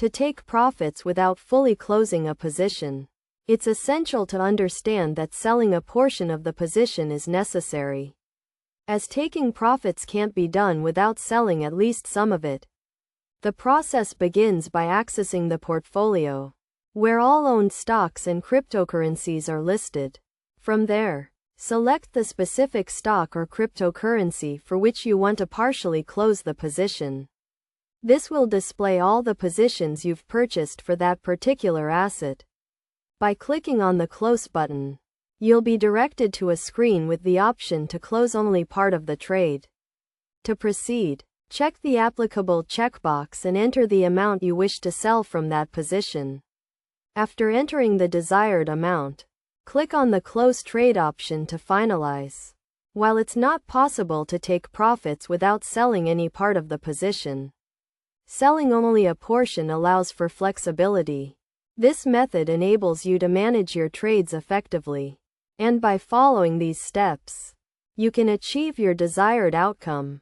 To take profits without fully closing a position, it's essential to understand that selling a portion of the position is necessary, as taking profits can't be done without selling at least some of it. The process begins by accessing the portfolio, where all owned stocks and cryptocurrencies are listed. From there, select the specific stock or cryptocurrency for which you want to partially close the position. This will display all the positions you've purchased for that particular asset. By clicking on the Close button, you'll be directed to a screen with the option to close only part of the trade. To proceed, check the applicable checkbox and enter the amount you wish to sell from that position. After entering the desired amount, click on the Close Trade option to finalize. While it's not possible to take profits without selling any part of the position, selling only a portion allows for flexibility. This method enables you to manage your trades effectively, and by following these steps, you can achieve your desired outcome.